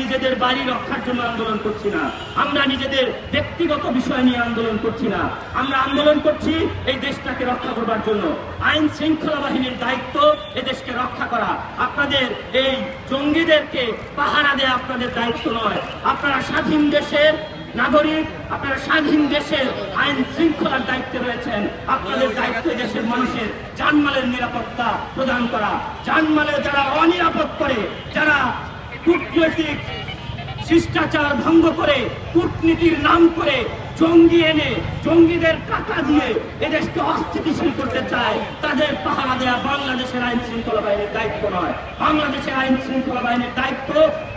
নিজেদের বাড়ি রক্ষার জন্য আন্দোলন করছি না, আমরা নিজেদের ব্যক্তিগত বিষয় নিয়ে আন্দোলন করছি না, আমরা আন্দোলন করছি এই দেশটাকে রক্ষা করবার জন্য। আইন শৃঙ্খলা বাহিনীর দায়িত্ব এই দেশকে রক্ষা করা, আপনাদের এই জঙ্গিদেরকে পাহারা দেয়া আপনাদের দায়িত্ব নয়। আপনারা স্বাধীন দেশের নাগরিক, আপনারা স্বাধীন দেশের আইন শৃঙ্খলার দায়িত্বে রয়েছেন। আপনাদের দায়িত্ব দেশের মানুষের জানমালের নিরাপত্তা প্রদান করা। জানমালের যারা অনিরাপদ করে, যারা কূটনৈতিক শিষ্টাচার ভঙ্গ করে, কূটনীতির নাম করে জঙ্গি এনে জঙ্গিদের টাকা দিয়ে এদেশকে অস্থিতিশীল করতে চায়, তাদের পাহারা দেয়া বাংলাদেশের আইন শৃঙ্খলা বাহিনীর দায়িত্ব নয়। বাংলাদেশের আইন শৃঙ্খলা বাহিনীর দায়িত্ব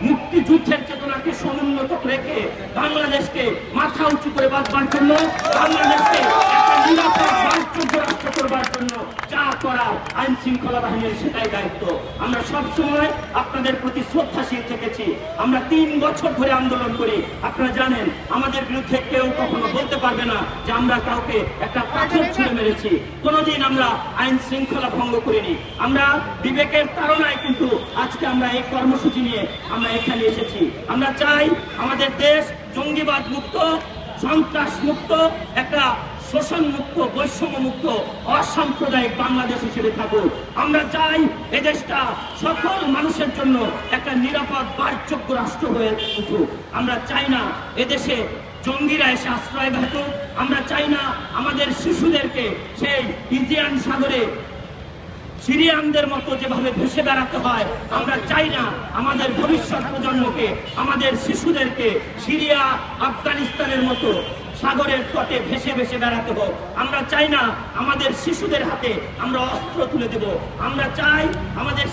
মুক্তিযুদ্ধের চেতনাকে সমুন্নত রেখে বাংলাদেশকে মাথা উঁচু করে বাঁচবার জন্য, বাংলাদেশকে একটা নিরাপদ বাণিজ্য রাষ্ট্র করবার জন্য যা করার আইন শৃঙ্খলা বাহিনীর সেটাই দায়িত্ব। আমরা সবসময় আপনাদের প্রতি শ্রদ্ধাশীল থেকেছি। আমরা 3 বছর ধরে আন্দোলন করি। আপনারা জানেন আমাদের বিরুদ্ধে কেউ কখনো বলতে পারবে না যে আমরা কাউকে একটা পাথর ছুঁড়ে মেরেছি। কোনোদিন আমরা আইন শৃঙ্খলা ভঙ্গ করিনি। আমরা বিবেকের তাড়নায় কিন্তু আজকে আমরা এই কর্মসূচি নিয়ে আমরা এখানে এসেছি। আমরা চাই আমাদের দেশ জঙ্গিবাদ মুক্ত, সন্ত্রাস মুক্ত, একটা শোষণ মুক্ত, বৈষম্য মুক্ত, অসাম্প্রদায়িক বাংলাদেশ হিসেবে থাকুক। আমরা চাই এদেশটা সকল মানুষের জন্য একটা নিরাপদ বাসযোগ্য রাষ্ট্র হয়ে উঠুক। আমরা চাই না এদেশে জঙ্গিরা এসে আশ্রয় ঘাতুক। আমরা চাই না আমাদের শিশুদেরকে সেই ইজিয়ান সাগরে সিরিয়ানদের মতো যেভাবে ভেসে বেড়াতে হয়। আমরা চাই না আমাদের ভবিষ্যৎ প্রজন্মকে, আমাদের শিশুদেরকে সিরিয়া আফগানিস্তানের মতো সাগরের তটে ভেসে ভেসে বেড়াতে হোক। আমরা চাই না আমাদের শিশুদের হাতে আমরা অস্ত্র তুলে দেব। আমরা চাই আমাদের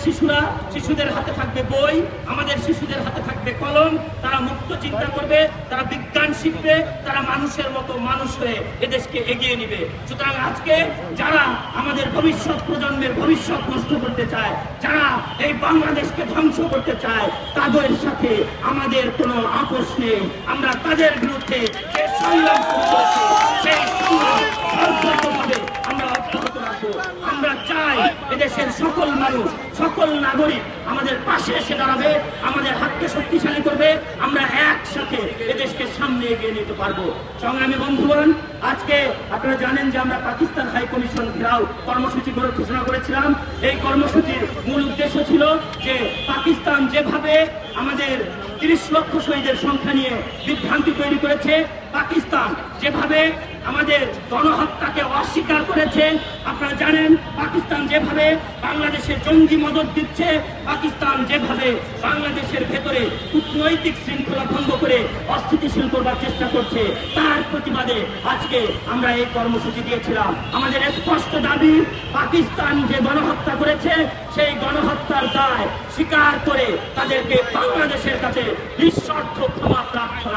শিশুদের হাতে থাকবে বই, আমাদের শিশুদের হাতে থাকবে কলম। তারা মুক্ত চিন্তা করবে, তারা বিজ্ঞান শিখবে, তারা মানুষের মতো মানুষ হয়ে এদেশকে এগিয়ে নিবে। সুতরাং আজকে যারা আমাদের ভবিষ্যৎ প্রজন্মের ভবিষ্যৎ নষ্ট করতে চায়, যারা এই বাংলাদেশকে ধ্বংস করতে চায়, তাদের সাথে আমাদের কোনো আপোষ নেই। আমরা তাদের বিরুদ্ধে আমরা চাই এদেশের সকল মানুষ, সকল নাগরিক আমাদের পাশে এসে দাঁড়াবে, আমাদের হাতকে শক্তিশালী করবে। আমরা একসাথে এদেশকে সামনে এগিয়ে নিতে পারবো। সংগ্রামী বন্ধুগণ, আজকে আপনারা জানেন যে আমরা পাকিস্তান হাই কমিশন ঘেরাও কর্মসূচি ঘোষণা করেছিলাম। এই কর্মসূচির মূল উদ্দেশ্য ছিল যে পাকিস্তান যেভাবে আমাদের 30 লক্ষ শহীদের সংখ্যা নিয়ে বিভ্রান্তি তৈরি করেছে, পাকিস্তান যেভাবে আমাদের গণহত্যাকে অস্বীকার করেছে, আপনারা জানেন পাকিস্তান যেভাবে বাংলাদেশে জঙ্গি মদত দিচ্ছে, পাকিস্তান যেভাবে বাংলাদেশের ভেতরে কূটনৈতিক শৃঙ্খলা ভঙ্গ করে অস্থিতিশীল করবার চেষ্টা করছে, তার প্রতিবাদে আজকে আমরা এই কর্মসূচি দিয়েছিলাম। আমাদের স্পষ্ট দাবি, পাকিস্তান যে গণহত্যা করেছে সেই গণহত্যার দায় স্বীকার করে তাদেরকে বাংলাদেশের কাছে নিঃশর্ত ক্ষমা প্রার্থনা